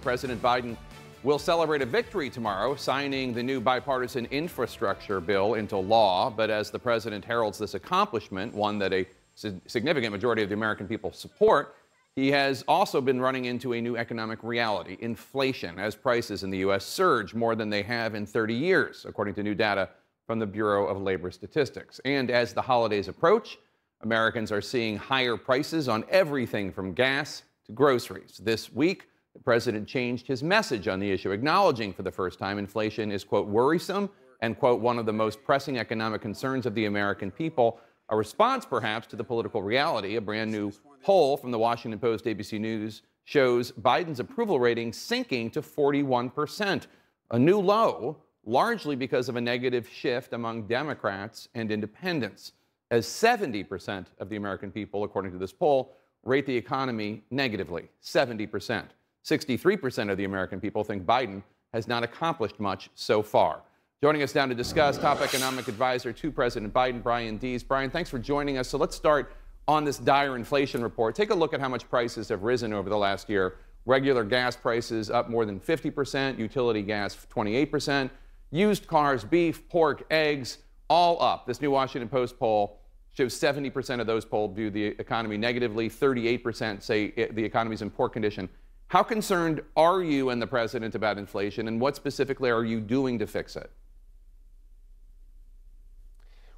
President Biden will celebrate a victory tomorrow, signing the new bipartisan infrastructure bill into law. But as the president heralds this accomplishment, one that a significant majority of the American people support, he has also been running into a new economic reality, inflation, as prices in the U.S. surge more than they have in 30 years, according to new data from the Bureau of Labor Statistics. And as the holidays approach, Americans are seeing higher prices on everything from gas to groceries. This week, the president changed his message on the issue, acknowledging for the first time inflation is, quote, worrisome and, quote, one of the most pressing economic concerns of the American people. A response, perhaps, to the political reality. A brand new poll from the Washington Post ABC News shows Biden's approval rating sinking to 41%, a new low, largely because of a negative shift among Democrats and independents, as 70% of the American people, according to this poll, rate the economy negatively. 70%. 63% of the American people think Biden has not accomplished much so far. Joining us now to discuss, top economic advisor to President Biden, Brian Deese. Brian, thanks for joining us. So let's start on this dire inflation report. Take a look at how much prices have risen over the last year. Regular gas prices up more than 50%, utility gas 28%, used cars, beef, pork, eggs, all up. This new Washington Post poll shows 70% of those polled view the economy negatively, 38% say the economy is in poor condition. How concerned are you and the president about inflation, and what specifically are you doing to fix it?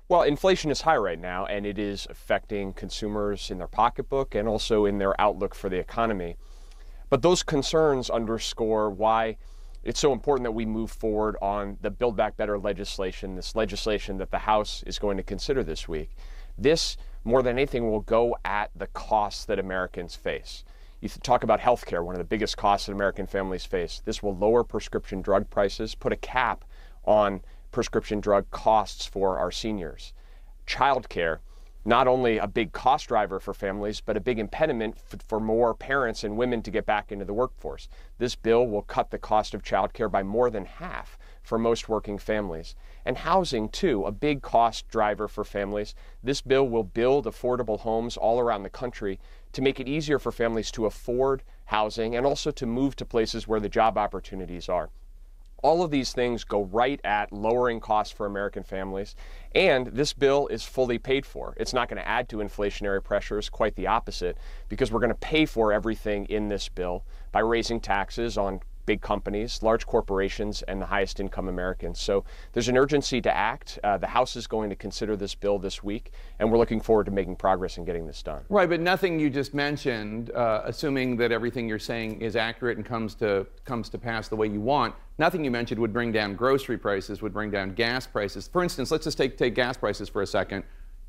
Well, inflation is high right now, and it is affecting consumers in their pocketbook and also in their outlook for the economy. But those concerns underscore why it's so important that we move forward on the Build Back Better legislation, this legislation that the House is going to consider this week. This, more than anything, will go at the costs that Americans face. You talk about health care, one of the biggest costs that American families face. This will lower prescription drug prices, put a cap on prescription drug costs for our seniors. Child care, not only a big cost driver for families, but a big impediment for more parents and women to get back into the workforce. This bill will cut the cost of child care by more than half for most working families. And housing, too, a big cost driver for families. This bill will build affordable homes all around the country to make it easier for families to afford housing and also to move to places where the job opportunities are. All of these things go right at lowering costs for American families, and this bill is fully paid for. It's not going to add to inflationary pressures, quite the opposite, because we're going to pay for everything in this bill by raising taxes on big companies, large corporations, and the highest income Americans. So there's an urgency to act. The House is going to consider this bill this week, and we're looking forward to making progress in getting this done. Right, but nothing you just mentioned, assuming that everything you're saying is accurate and comes to pass the way you want, nothing you mentioned would bring down grocery prices, would bring down gas prices. For instance, let's just take gas prices for a second.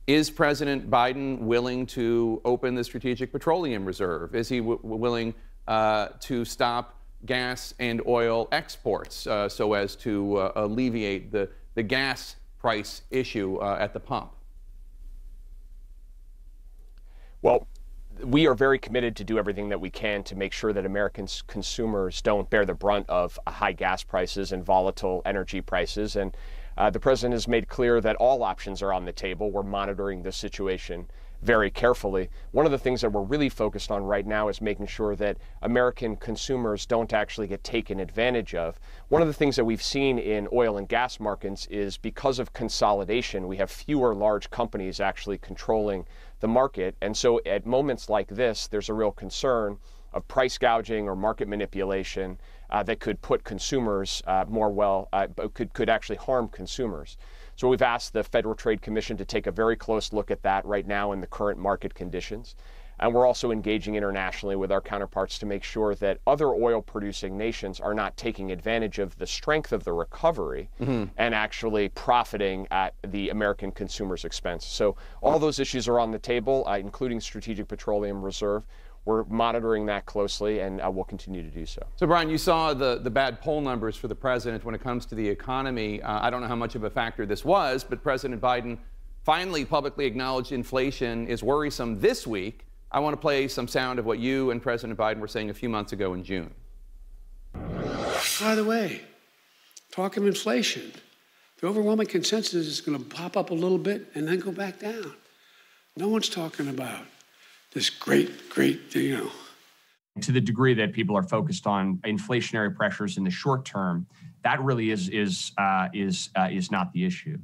Is President Biden willing to open the Strategic Petroleum Reserve? Is he willing to stop gas and oil exports so as to alleviate the gas price issue at the pump? Well, we are very committed to do everything that we can to make sure that American consumers don't bear the brunt of high gas prices and volatile energy prices. And the president has made clear that all options are on the table. We're monitoring the situation very carefully. One of the things that we're really focused on right now is making sure that American consumers don't actually get taken advantage of. One of the things that we've seen in oil and gas markets is because of consolidation, we have fewer large companies actually controlling the market. And so at moments like this, there's a real concern of price gouging or market manipulation that could put consumers could actually harm consumers. So we've asked the Federal Trade Commission to take a very close look at that right now in the current market conditions. And we're also engaging internationally with our counterparts to make sure that other oil-producing nations are not taking advantage of the strength of the recovery and actually profiting at the American consumer's expense. So all those issues are on the table, including Strategic Petroleum Reserve. We're monitoring that closely, and we'll continue to do so. So, Brian, you saw the bad poll numbers for the president when it comes to the economy. I don't know how much of a factor this was, but President Biden finally publicly acknowledged inflation is worrisome this week. I want to play some sound of what you and President Biden were saying a few months ago in June. By the way, talk of inflation, the overwhelming consensus is going to pop up a little bit and then go back down. No one's talking about this great, To the degree that people are focused on inflationary pressures in the short term, that really is not the issue.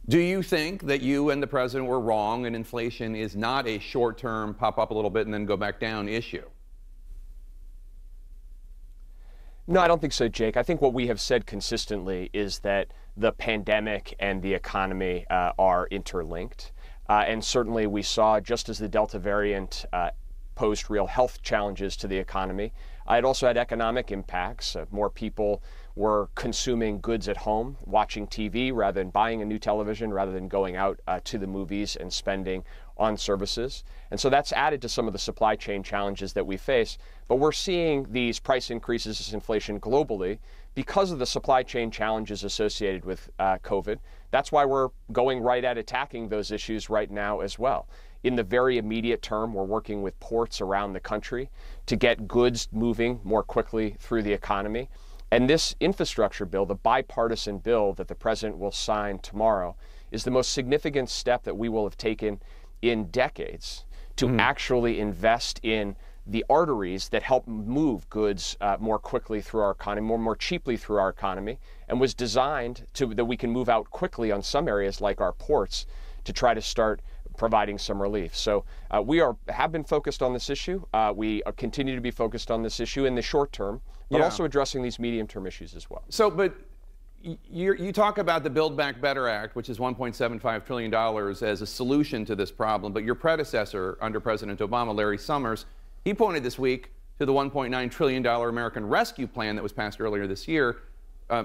Do you think that you and the president were wrong and inflation is not a short-term pop up a little bit and then go back down issue? No, I don't think so, Jake. I think what we have said consistently is that the pandemic and the economy are interlinked. And certainly we saw, just as the Delta variant posed real health challenges to the economy, it also had economic impacts. More people were consuming goods at home, watching TV rather than buying a new television, rather than going out to the movies and spending on services. And so that's added to some of the supply chain challenges that we face. But we're seeing these price increases as inflation globally because of the supply chain challenges associated with COVID. That's why we're going right at attacking those issues right now as well. In the very immediate term, we're working with ports around the country to get goods moving more quickly through the economy. And this infrastructure bill, the bipartisan bill that the president will sign tomorrow, is the most significant step that we will have taken in decades to actually invest in the arteries that help move goods more quickly through our economy, more cheaply through our economy, and was designed that we can move out quickly on some areas like our ports to try to start providing some relief. So we have been focused on this issue. We continue to be focused on this issue in the short term, but also addressing these medium-term issues as well. So, but you talk about the Build Back Better Act, which is $1.75 trillion as a solution to this problem, but your predecessor under President Obama, Larry Summers, he pointed this week to the $1.9 trillion American Rescue Plan that was passed earlier this year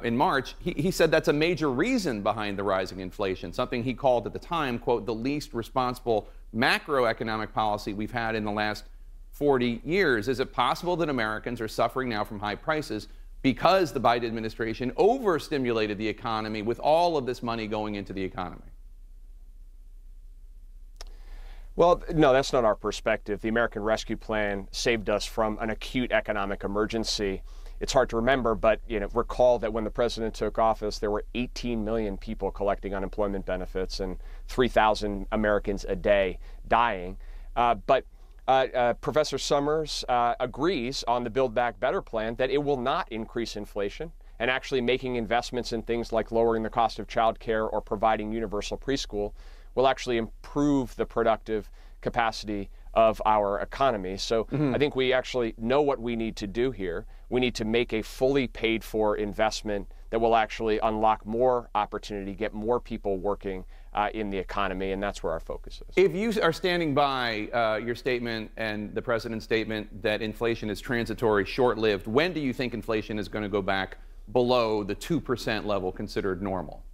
in March. He said that's a major reason behind the rising inflation, something he called at the time, quote, the least responsible macroeconomic policy we've had in the last 40 years. Is it possible that Americans are suffering now from high prices because the Biden administration overstimulated the economy with all of this money going into the economy? Well, no, that's not our perspective. The American Rescue Plan saved us from an acute economic emergency. It's hard to remember, but recall that when the president took office, there were 18 million people collecting unemployment benefits and 3,000 Americans a day dying. But Professor Summers agrees on the Build Back Better plan that it will not increase inflation, and actually making investments in things like lowering the cost of childcare or providing universal preschool will actually improve the productive capacity of our economy. So I think we actually know what we need to do here. We need to make a fully paid for investment that will actually unlock more opportunity, get more people working in the economy, and that's where our focus is. If you are standing by your statement and the president's statement that inflation is transitory, short-lived, when do you think inflation is going to go back below the 2% level considered normal?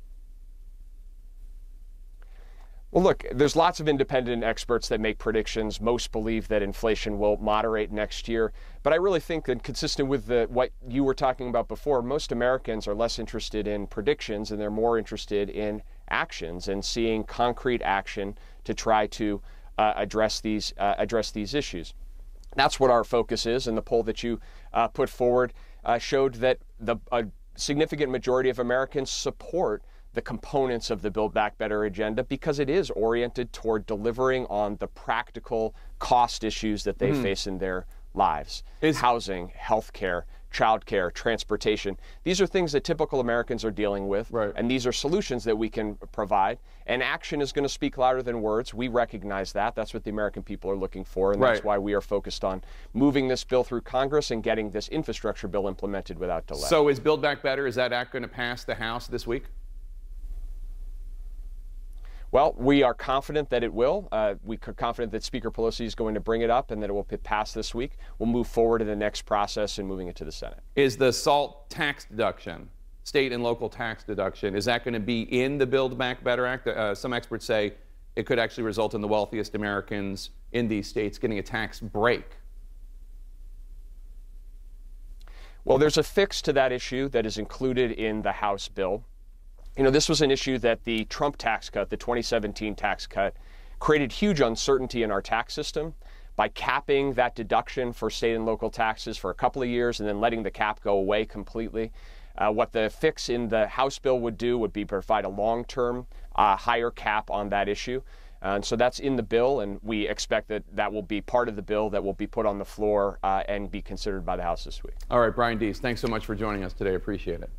Well, look, there's lots of independent experts that make predictions. Most believe that inflation will moderate next year. But I really think that, consistent with what you were talking about before, most Americans are less interested in predictions and they're more interested in actions and seeing concrete action to try to address these issues. That's what our focus is, and the poll that you put forward showed that a significant majority of Americans support the components of the Build Back Better agenda because it is oriented toward delivering on the practical cost issues that they face in their lives. Housing, healthcare, childcare, transportation. These are things that typical Americans are dealing with, and these are solutions that we can provide. And action is going to speak louder than words. We recognize that. That's what the American people are looking for, and that's why we are focused on moving this bill through Congress and getting this infrastructure bill implemented without delay. So is Build Back Better, is that act going to pass the House this week? Well, we are confident that it will. We are confident that Speaker Pelosi is going to bring it up and that it will pass this week. We'll move forward in the next process and moving it to the Senate. Is the SALT tax deduction, state and local tax deduction, is that going to be in the Build Back Better Act? Some experts say it could actually result in the wealthiest Americans in these states getting a tax break. Well, there's a fix to that issue that is included in the House bill. This was an issue that the Trump tax cut, the 2017 tax cut, created huge uncertainty in our tax system by capping that deduction for state and local taxes for a couple of years and then letting the cap go away completely. What the fix in the House bill would do would be provide a long-term higher cap on that issue. And so that's in the bill, and we expect that that will be part of the bill that will be put on the floor and be considered by the House this week. All right, Brian Deese, thanks so much for joining us today. Appreciate it.